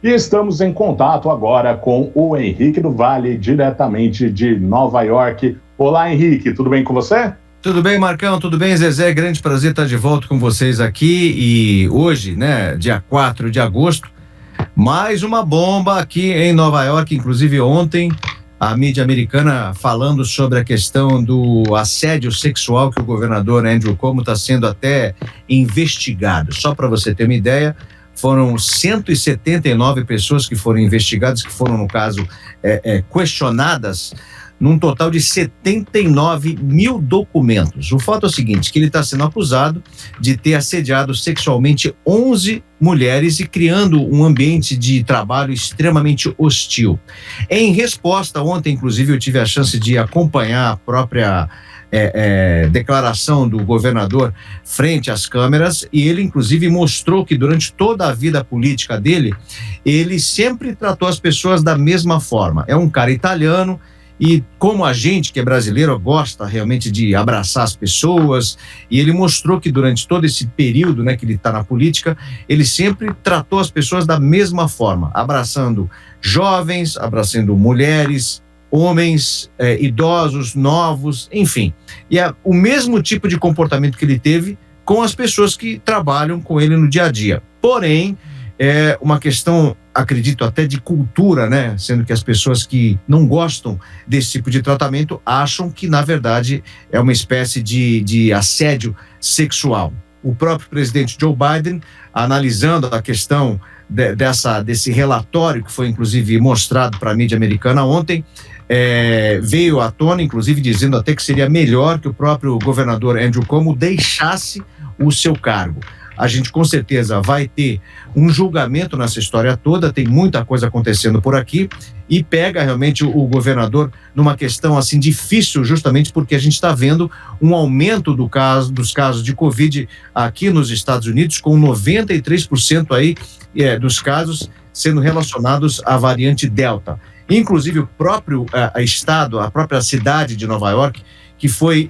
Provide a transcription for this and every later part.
E estamos em contato agora com o Henrique do Vale, diretamente de Nova York. Olá, Henrique, tudo bem com você? Tudo bem, Marcão? Tudo bem, Zezé? Grande prazer estar de volta com vocês aqui. E hoje, né, dia 4 de agosto, mais uma bomba aqui em Nova York. Inclusive ontem, a mídia americana falando sobre a questão do assédio sexual que o governador Andrew Cuomo está sendo até investigado. Só para você ter uma ideia, foram 179 pessoas que foram investigadas, que foram, no caso, questionadas, num total de 79 mil documentos. O fato é o seguinte, que ele está sendo acusado de ter assediado sexualmente 11 mulheres e criando um ambiente de trabalho extremamente hostil. Em resposta, ontem, inclusive, eu tive a chance de acompanhar a própria declaração do governador frente às câmeras, e ele, inclusive, mostrou que durante toda a vida política dele, ele sempre tratou as pessoas da mesma forma. É um cara italiano, e como a gente que é brasileiro gosta realmente de abraçar as pessoas, e ele mostrou que durante todo esse período, né, que ele está na política, ele sempre tratou as pessoas da mesma forma, abraçando jovens, abraçando mulheres, homens, idosos, novos, enfim. E é o mesmo tipo de comportamento que ele teve com as pessoas que trabalham com ele no dia a dia. Porém, é uma questão, acredito, até de cultura, né? Sendo que as pessoas que não gostam desse tipo de tratamento acham que, na verdade, é uma espécie de assédio sexual. O próprio presidente Joe Biden, analisando a questão desse relatório que foi, inclusive, mostrado para a mídia americana ontem, veio à tona, inclusive, dizendo até que seria melhor que o próprio governador Andrew Cuomo deixasse o seu cargo. A gente com certeza vai ter um julgamento nessa história toda, tem muita coisa acontecendo por aqui, e pega realmente o governador numa questão assim difícil, justamente porque a gente está vendo um aumento dos casos de Covid aqui nos Estados Unidos, com 93% aí dos casos sendo relacionados à variante Delta. Inclusive o próprio estado, a própria cidade de Nova York, que foi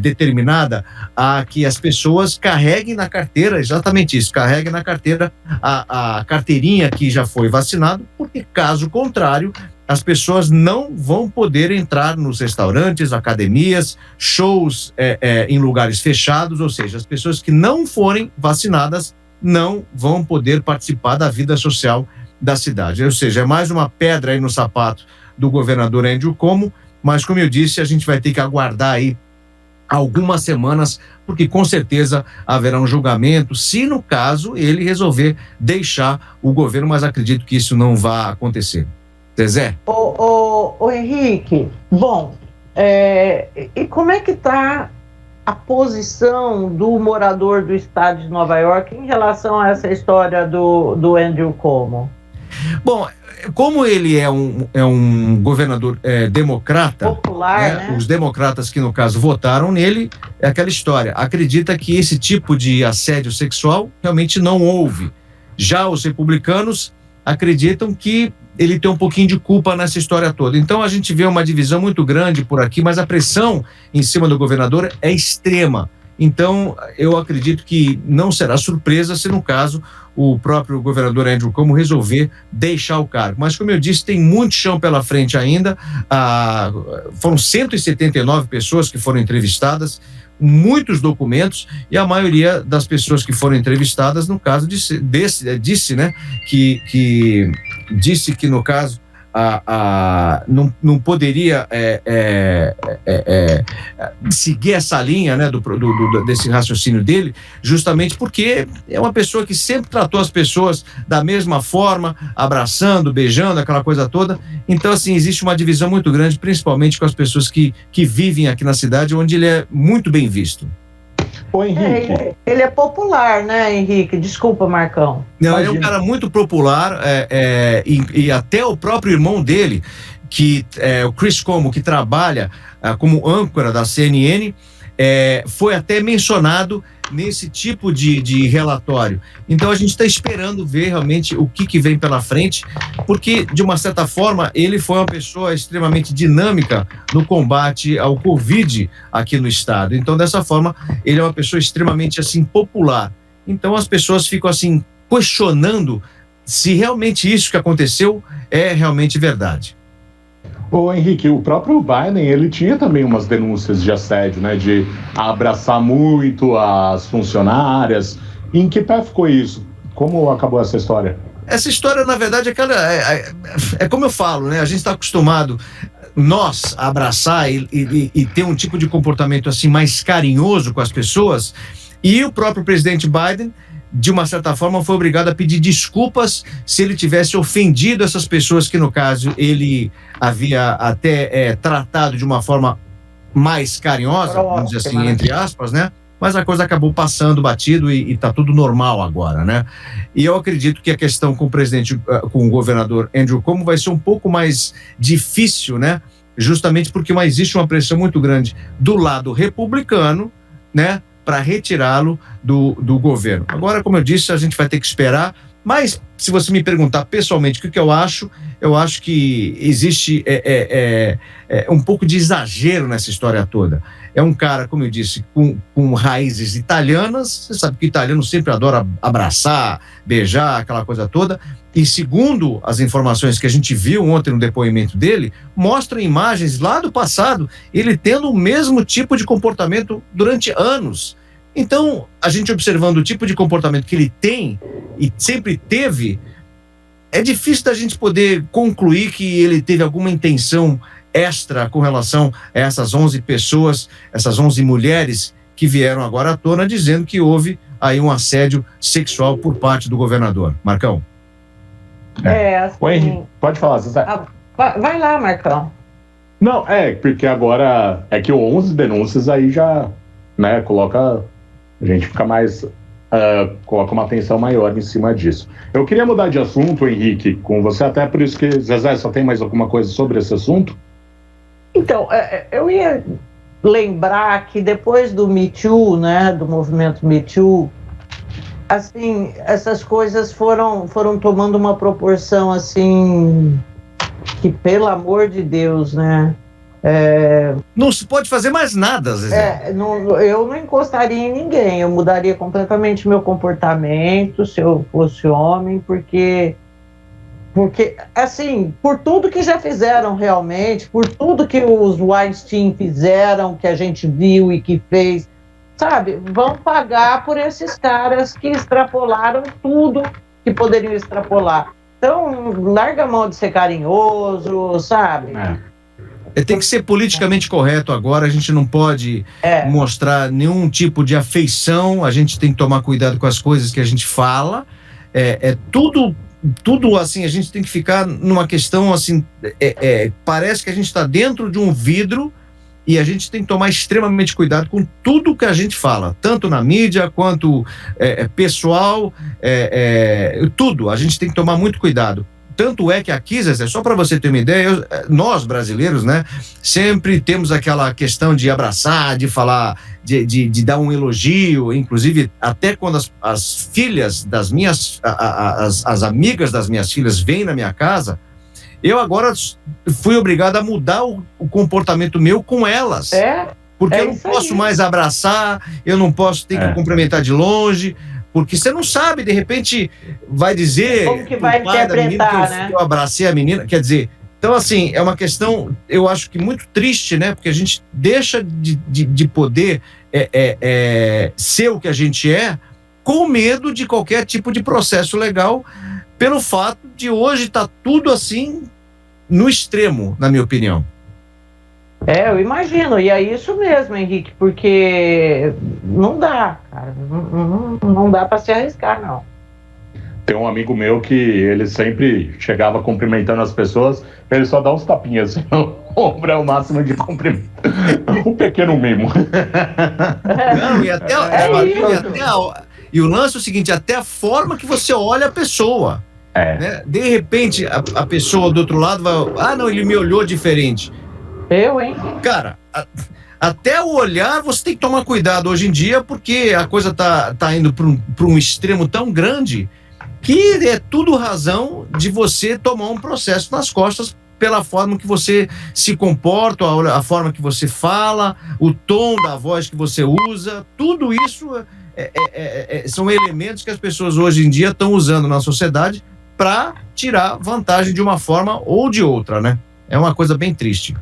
determinada a que as pessoas carreguem na carteira, exatamente isso, carreguem na carteira a carteirinha que já foi vacinado, porque caso contrário, as pessoas não vão poder entrar nos restaurantes, academias, shows em lugares fechados, ou seja, as pessoas que não forem vacinadas não vão poder participar da vida social da cidade. Ou seja, é mais uma pedra aí no sapato do governador Andrew Cuomo, mas, como eu disse, a gente vai ter que aguardar aí algumas semanas, porque com certeza haverá um julgamento, se no caso ele resolver deixar o governo, mas acredito que isso não vai acontecer. Zezé? Ô Henrique, bom, e como é que está a posição do morador do estado de Nova York em relação a essa história do Andrew Cuomo? Bom, como ele é um governador democrata, popular, né? Os democratas que, no caso, votaram nele, é aquela história, acredita que esse tipo de assédio sexual realmente não houve. Já os republicanos acreditam que ele tem um pouquinho de culpa nessa história toda. Então, a gente vê uma divisão muito grande por aqui, mas a pressão em cima do governador é extrema. Então, eu acredito que não será surpresa se, no caso, o próprio governador Andrew Cuomo resolver deixar o cargo. Mas, como eu disse, tem muito chão pela frente ainda. Foram 179 pessoas que foram entrevistadas, muitos documentos, e a maioria das pessoas que foram entrevistadas, no caso, disse que no caso, não poderia seguir essa linha, né, desse raciocínio dele, justamente porque é uma pessoa que sempre tratou as pessoas da mesma forma, abraçando, beijando, aquela coisa toda. Então, assim, existe uma divisão muito grande, principalmente com as pessoas que vivem aqui na cidade, onde ele é muito bem visto. Ô, Henrique. Ele é popular, né, Henrique? Desculpa, Marcão. Não, ele é um cara muito popular, e até o próprio irmão dele, que é o Chris Cuomo, que trabalha como âncora da CNN, foi até mencionado nesse tipo de relatório. Então a gente está esperando ver realmente o que vem pela frente, porque de uma certa forma ele foi uma pessoa extremamente dinâmica no combate ao Covid aqui no estado. Então dessa forma ele é uma pessoa extremamente assim popular. Então as pessoas ficam assim questionando se realmente isso que aconteceu é realmente verdade. Ô Henrique, o próprio Biden, ele tinha também umas denúncias de assédio, né, de abraçar muito as funcionárias. Em que pé ficou isso? Como acabou essa história? Essa história, na verdade, é como eu falo, né? A gente está acostumado, nós, a abraçar e ter um tipo de comportamento assim mais carinhoso com as pessoas, e o próprio presidente Biden, de uma certa forma, foi obrigado a pedir desculpas se ele tivesse ofendido essas pessoas que, no caso, ele havia até tratado de uma forma mais carinhosa, vamos dizer assim, entre aspas, né? Mas a coisa acabou passando batido e está tudo normal agora, né? E eu acredito que a questão com o presidente, com o governador Andrew Cuomo vai ser um pouco mais difícil, né? Justamente porque existe uma pressão muito grande do lado republicano, né? Para retirá-lo do governo. Agora, como eu disse, a gente vai ter que esperar, mas se você me perguntar pessoalmente o que eu acho que existe um pouco de exagero nessa história toda. É um cara, como eu disse, com raízes italianas. Você sabe que o italiano sempre adora abraçar, beijar, aquela coisa toda. E segundo as informações que a gente viu ontem no depoimento dele, mostram imagens lá do passado, ele tendo o mesmo tipo de comportamento durante anos. Então, a gente observando o tipo de comportamento que ele tem e sempre teve, é difícil da gente poder concluir que ele teve alguma intenção extra com relação a essas 11 pessoas, essas 11 mulheres que vieram agora à tona dizendo que houve aí um assédio sexual por parte do governador. Marcão. Assim, pode falar, Zezé. Vai lá, Marcão. Não, porque agora é que 11 denúncias aí já, né, a gente fica mais, coloca uma atenção maior em cima disso. Eu queria mudar de assunto, Henrique, com você, até por isso que, Zezé, só tem mais alguma coisa sobre esse assunto? Então, eu ia lembrar que depois do Me Too, né, do movimento Me Too, assim, essas coisas foram tomando uma proporção, assim, que, pelo amor de Deus, né? Não se pode fazer mais nada, Zezé. Eu não encostaria em ninguém, eu mudaria completamente meu comportamento se eu fosse homem, porque, assim, por tudo que já fizeram realmente, por tudo que os Weinstein fizeram, que a gente viu e que fez, sabe, vão pagar por esses caras que extrapolaram tudo que poderiam extrapolar. Então, larga a mão de ser carinhoso, sabe? Tem que ser politicamente correto agora, a gente não pode mostrar nenhum tipo de afeição, a gente tem que tomar cuidado com as coisas que a gente fala, tudo assim, a gente tem que ficar numa questão assim, parece que a gente está dentro de um vidro e a gente tem que tomar extremamente cuidado com tudo que a gente fala, tanto na mídia quanto pessoal, tudo, a gente tem que tomar muito cuidado. Tanto é que aqui, Zezé, só para você ter uma ideia, nós brasileiros, né, sempre temos aquela questão de abraçar, de falar, de dar um elogio, inclusive até quando as filhas das minhas, as amigas das minhas filhas vêm na minha casa, eu agora fui obrigado a mudar o comportamento meu com elas. Porque eu não posso mais abraçar, eu não posso, ter que cumprimentar de longe, porque você não sabe, de repente vai dizer como que vai interpretar, né? Eu abracei a menina, quer dizer, então assim, é uma questão, eu acho que muito triste, né? Porque a gente deixa de poder ser o que a gente com medo de qualquer tipo de processo legal, pelo fato de hoje estar tudo assim no extremo, na minha opinião. Eu imagino, e é isso mesmo, Henrique, porque não dá, cara, não dá para se arriscar, não. Tem um amigo meu que ele sempre chegava cumprimentando as pessoas, ele só dá uns tapinhas assim, no ombro, é o máximo de cumprimento. Um pequeno mimo. Não, e o lance é o seguinte, até a forma que você olha a pessoa. Né? De repente, a pessoa do outro lado vai, não, ele me olhou diferente. Hein? Cara, até o olhar você tem que tomar cuidado hoje em dia, porque a coisa tá indo para um extremo tão grande que é tudo razão de você tomar um processo nas costas pela forma que você se comporta, a forma que você fala, o tom da voz que você usa, tudo isso são elementos que as pessoas hoje em dia estão usando na sociedade para tirar vantagem de uma forma ou de outra, né? É uma coisa bem triste.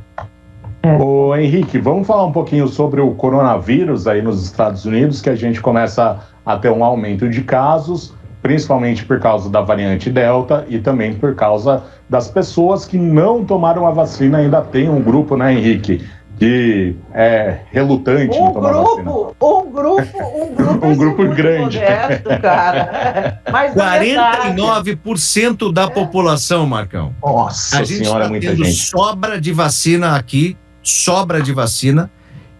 Ô Henrique, vamos falar um pouquinho sobre o coronavírus aí nos Estados Unidos, que a gente começa a ter um aumento de casos, principalmente por causa da variante Delta e também por causa das pessoas que não tomaram a vacina. Ainda tem um grupo, né, Henrique, que é relutante em tomar vacina. Um grupo grande. Modesto, cara. Mas 49% da população, Marcão. Nossa senhora, muita gente. Sobra de vacina aqui,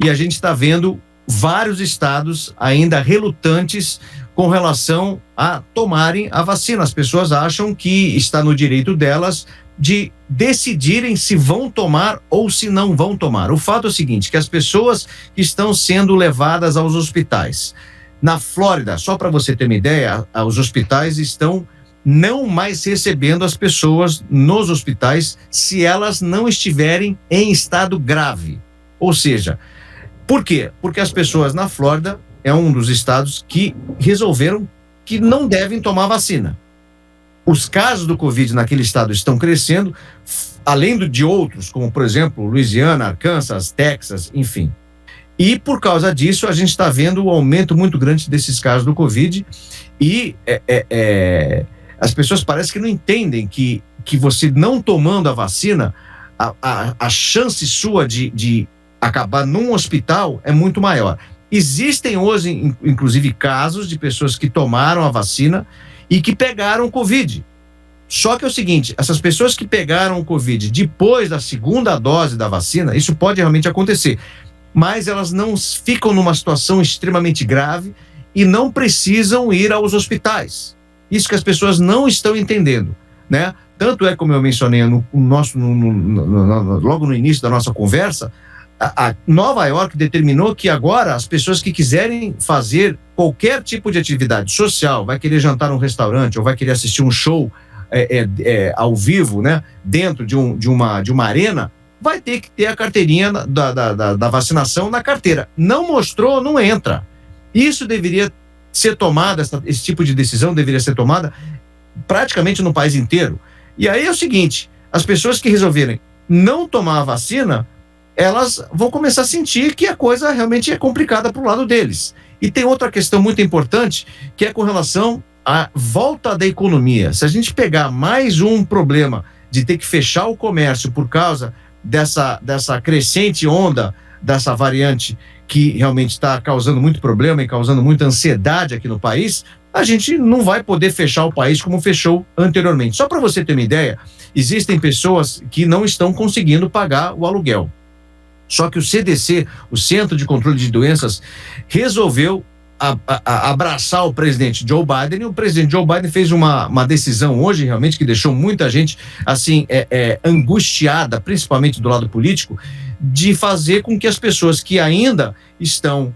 e a gente está vendo vários estados ainda relutantes com relação a tomarem a vacina. As pessoas acham que está no direito delas de decidirem se vão tomar ou se não vão tomar. O fato é o seguinte, que as pessoas que estão sendo levadas aos hospitais, na Flórida, só para você ter uma ideia, os hospitais estão não mais recebendo as pessoas nos hospitais se elas não estiverem em estado grave. Ou seja, por quê? Porque as pessoas na Flórida é um dos estados que resolveram que não devem tomar vacina. Os casos do Covid naquele estado estão crescendo, além de outros, como, por exemplo, Louisiana, Arkansas, Texas, enfim. E, por causa disso, a gente está vendo um aumento muito grande desses casos do Covid e as pessoas parecem que não entendem que você não tomando a vacina, a chance sua de acabar num hospital é muito maior. Existem hoje, inclusive, casos de pessoas que tomaram a vacina e que pegaram Covid. Só que é o seguinte, essas pessoas que pegaram o Covid depois da segunda dose da vacina, isso pode realmente acontecer, mas elas não ficam numa situação extremamente grave e não precisam ir aos hospitais. Isso que as pessoas não estão entendendo, né? Tanto é, como eu mencionei logo no início da nossa conversa, a Nova York determinou que agora as pessoas que quiserem fazer qualquer tipo de atividade social, vai querer jantar num restaurante ou vai querer assistir um show ao vivo, né, dentro de uma arena, vai ter que ter a carteirinha da vacinação na carteira. Não mostrou, não entra. Isso deveria ser tomada, esse tipo de decisão deveria ser tomada praticamente no país inteiro. E aí é o seguinte, as pessoas que resolverem não tomar a vacina, elas vão começar a sentir que a coisa realmente é complicada para o lado deles. E tem outra questão muito importante, que é com relação à volta da economia. Se a gente pegar mais um problema de ter que fechar o comércio por causa dessa crescente onda, dessa variante que realmente está causando muito problema e causando muita ansiedade aqui no país, a gente não vai poder fechar o país como fechou anteriormente. Só para você ter uma ideia, existem pessoas que não estão conseguindo pagar o aluguel. Só que o CDC, o Centro de Controle de Doenças, resolveu abraçar o presidente Joe Biden, e o presidente Joe Biden fez uma decisão hoje, realmente, que deixou muita gente, assim, angustiada, principalmente do lado político, de fazer com que as pessoas que ainda estão,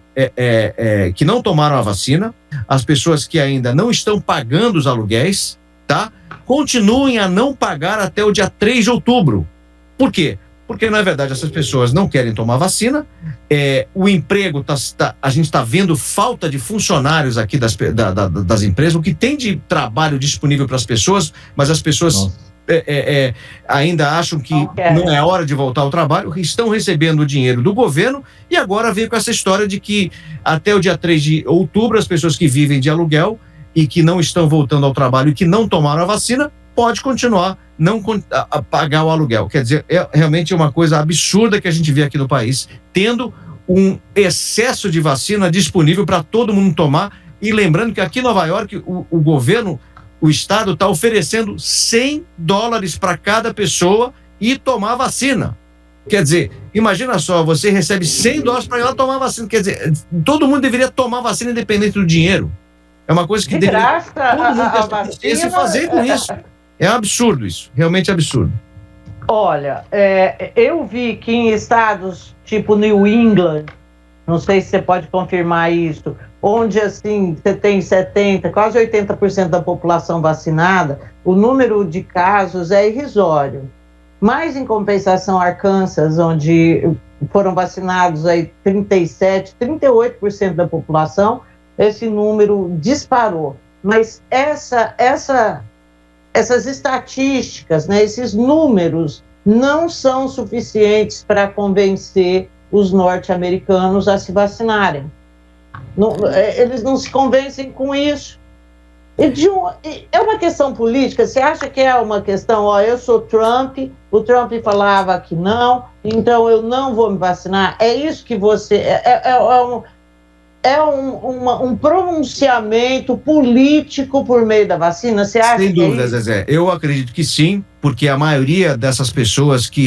que não tomaram a vacina, as pessoas que ainda não estão pagando os aluguéis, tá? Continuem a não pagar até o dia 3 de outubro. Por quê? Porque, na verdade, essas pessoas não querem tomar vacina, o emprego, a gente está vendo falta de funcionários aqui das empresas, o que tem de trabalho disponível para as pessoas, mas as pessoas ainda acham que não é hora de voltar ao trabalho, estão recebendo o dinheiro do governo, e agora veio com essa história de que até o dia 3 de outubro, as pessoas que vivem de aluguel e que não estão voltando ao trabalho e que não tomaram a vacina, pode continuar a pagar o aluguel. Quer dizer, realmente uma coisa absurda que a gente vê aqui no país, tendo um excesso de vacina disponível para todo mundo tomar. E lembrando que aqui em Nova York, o governo, o estado está oferecendo $100 para cada pessoa e tomar vacina. Quer dizer, imagina só, você recebe $100 para ir lá tomar vacina. Quer dizer, todo mundo deveria tomar vacina independente do dinheiro. É uma coisa que deveria todo mundo ter se fazer com isso. É absurdo isso, realmente absurdo. Olha, eu vi que em estados tipo New England, não sei se você pode confirmar isso, onde assim você tem 70%, quase 80% da população vacinada, o número de casos é irrisório. Mas em compensação, Arkansas, onde foram vacinados aí 37%, 38% da população, esse número disparou. Mas essa essas estatísticas, né, esses números não são suficientes para convencer os norte-americanos a se vacinarem. Eles não se convencem com isso. É uma questão política? Você acha que é uma questão, eu sou Trump, o Trump falava que não, então eu não vou me vacinar? É isso que você... um pronunciamento político por meio da vacina? Você acha? Sem dúvida, Zezé. Eu acredito que sim, porque a maioria dessas pessoas que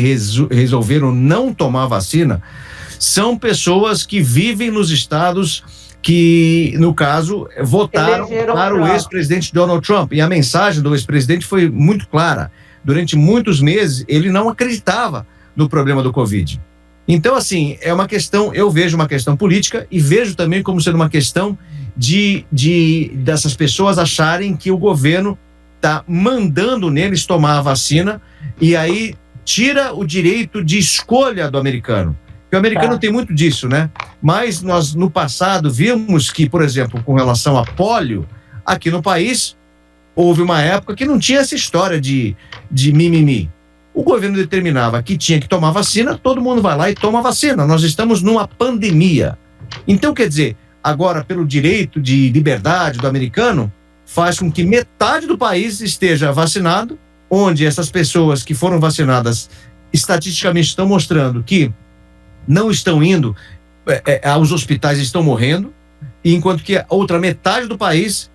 resolveram não tomar vacina são pessoas que vivem nos estados que, no caso, votaram para o ex-presidente Donald Trump. E a mensagem do ex-presidente foi muito clara. Durante muitos meses, ele não acreditava no problema do Covid. Então, assim, é uma questão, eu vejo uma questão política e vejo também como sendo uma questão dessas pessoas acharem que o governo está mandando neles tomar a vacina e aí tira o direito de escolha do americano. Porque o americano tem muito disso, né? Mas nós, no passado, vimos que, por exemplo, com relação a pólio, aqui no país, houve uma época que não tinha essa história de mimimi. O governo determinava que tinha que tomar vacina, todo mundo vai lá e toma vacina. Nós estamos numa pandemia. Então, quer dizer, agora, pelo direito de liberdade do americano, faz com que metade do país esteja vacinado, onde essas pessoas que foram vacinadas, estatisticamente estão mostrando que não estão indo aos hospitais, estão morrendo, enquanto que a outra metade do país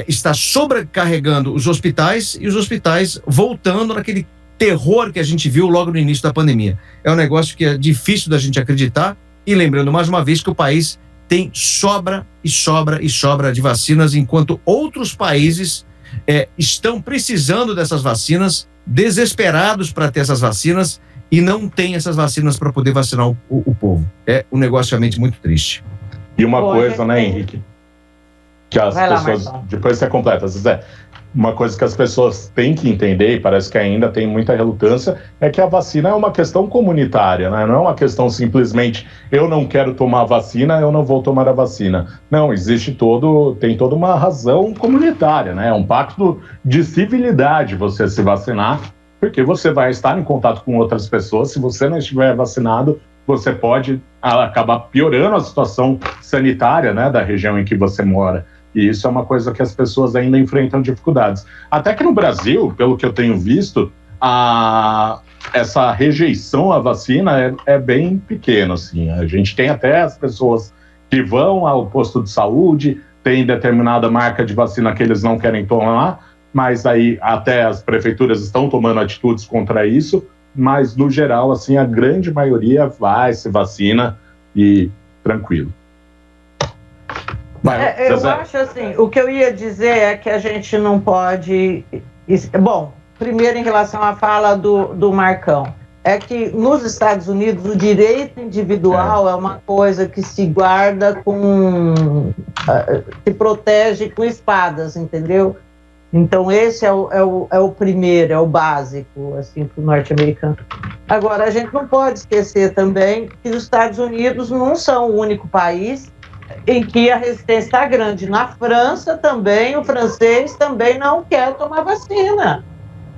está sobrecarregando os hospitais e os hospitais voltando naquele terror que a gente viu logo no início da pandemia. É um negócio que é difícil da gente acreditar e lembrando mais uma vez que o país tem sobra e sobra e sobra de vacinas, enquanto outros países estão precisando dessas vacinas, desesperados para ter essas vacinas e não tem essas vacinas para poder vacinar o povo. É um negócio realmente muito triste. E uma coisa, né, Henrique, que as pessoas... Depois você completa, Zé. Uma coisa que as pessoas têm que entender, e parece que ainda tem muita relutância, é que a vacina é uma questão comunitária, né? Não é uma questão simplesmente eu não quero tomar a vacina, eu não vou tomar a vacina. Não, tem toda uma razão comunitária, né? É um pacto de civilidade você se vacinar, porque você vai estar em contato com outras pessoas. Se você não estiver vacinado, você pode acabar piorando a situação sanitária, né, da região em que você mora. E isso é uma coisa que as pessoas ainda enfrentam dificuldades. Até que no Brasil, pelo que eu tenho visto, essa rejeição à vacina é bem pequena, assim. A gente tem até as pessoas que vão ao posto de saúde, tem determinada marca de vacina que eles não querem tomar, mas aí até as prefeituras estão tomando atitudes contra isso, mas no geral, assim, a grande maioria vai, se vacina e tranquilo. Eu acho assim, o que eu ia dizer é que a gente não pode... Bom, primeiro em relação à fala do Marcão, é que nos Estados Unidos o direito individual é uma coisa que se guarda se protege com espadas, entendeu? Então esse é o primeiro, é o básico, assim, para o norte-americano. Agora, a gente não pode esquecer também que os Estados Unidos não são o único país em que a resistência está grande. Na França também, o francês também não quer tomar vacina.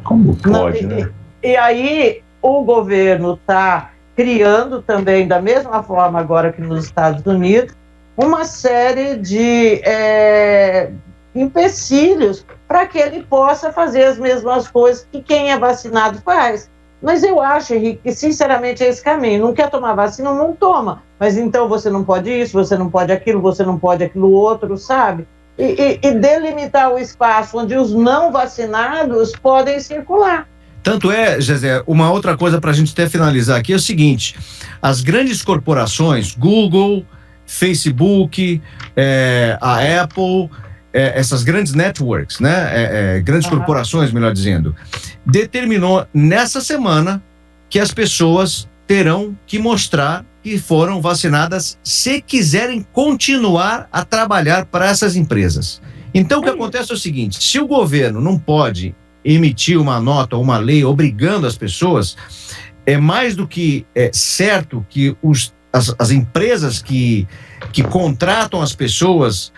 Como pode, né? E aí o governo está criando também, da mesma forma agora que nos Estados Unidos, uma série de empecilhos para que ele possa fazer as mesmas coisas que quem é vacinado faz. Mas eu acho, Henrique, que sinceramente é esse caminho. Não quer tomar vacina, não toma. Mas então você não pode isso, você não pode aquilo, você não pode aquilo outro, sabe? E delimitar o espaço onde os não vacinados podem circular. Tanto é, Zezé, uma outra coisa para a gente até finalizar aqui é o seguinte: as grandes corporações, Google, Facebook, a Apple, essas grandes networks, né, grandes corporações, melhor dizendo, determinou nessa semana que as pessoas terão que mostrar que foram vacinadas se quiserem continuar a trabalhar para essas empresas. Então o que acontece é o seguinte: se o governo não pode emitir uma nota ou uma lei obrigando as pessoas, é mais do que certo que as empresas que contratam as pessoas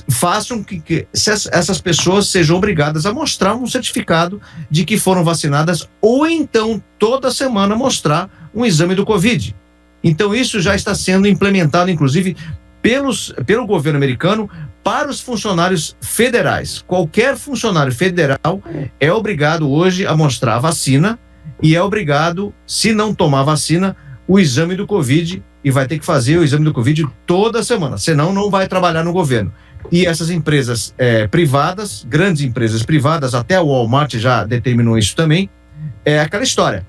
façam que essas pessoas sejam obrigadas a mostrar um certificado de que foram vacinadas, ou então toda semana mostrar um exame do Covid. Então isso já está sendo implementado, inclusive, pelo governo americano para os funcionários federais. Qualquer funcionário federal é obrigado hoje a mostrar a vacina e é obrigado, se não tomar vacina, o exame do Covid, e vai ter que fazer o exame do Covid toda semana, senão não vai trabalhar no governo. E essas empresas privadas, grandes empresas privadas, até o Walmart já determinou isso também, é aquela história.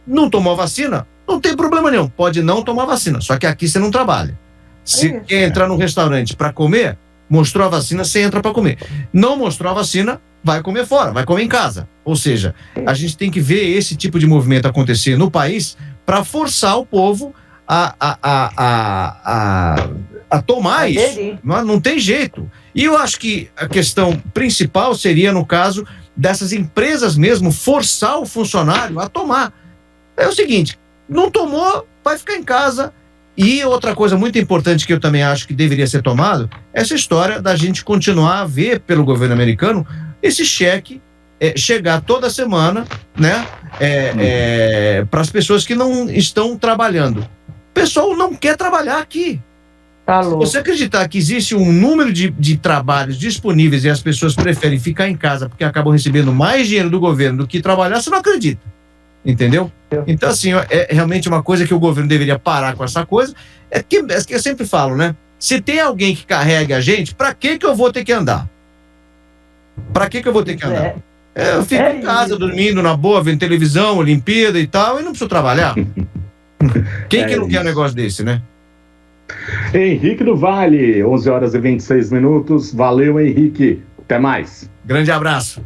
Não tomou vacina? Não tem problema nenhum, pode não tomar vacina, só que aqui você não trabalha. Se quer entrar num restaurante para comer, mostrou a vacina, você entra para comer. Não mostrou a vacina, vai comer fora, vai comer em casa. Ou seja, a gente tem que ver esse tipo de movimento acontecer no país para forçar o povo a tomar isso. Não tem jeito. E eu acho que a questão principal seria, no caso, dessas empresas mesmo, forçar o funcionário a tomar. É o seguinte, não tomou, vai ficar em casa. E outra coisa muito importante que eu também acho que deveria ser tomado, essa história da gente continuar a ver pelo governo americano esse cheque chegar toda semana, né, para as pessoas que não estão trabalhando. O pessoal não quer trabalhar aqui. Tá Se louco. você acreditar que existe um número de trabalhos disponíveis e as pessoas preferem ficar em casa porque acabam recebendo mais dinheiro do governo do que trabalhar, você não acredita. Entendeu? Então, assim, é realmente uma coisa que o governo deveria parar com essa coisa. É que eu sempre falo, né? Se tem alguém que carregue a gente, pra que eu vou ter que andar? Pra que eu vou ter que andar? Eu fico em casa, dormindo na boa, vendo televisão, Olimpíada e tal, e não preciso trabalhar. Quem que não quer um negócio desse, né? Henrique do Vale, 11 horas e 26 minutos. Valeu, Henrique. Até mais. Grande abraço.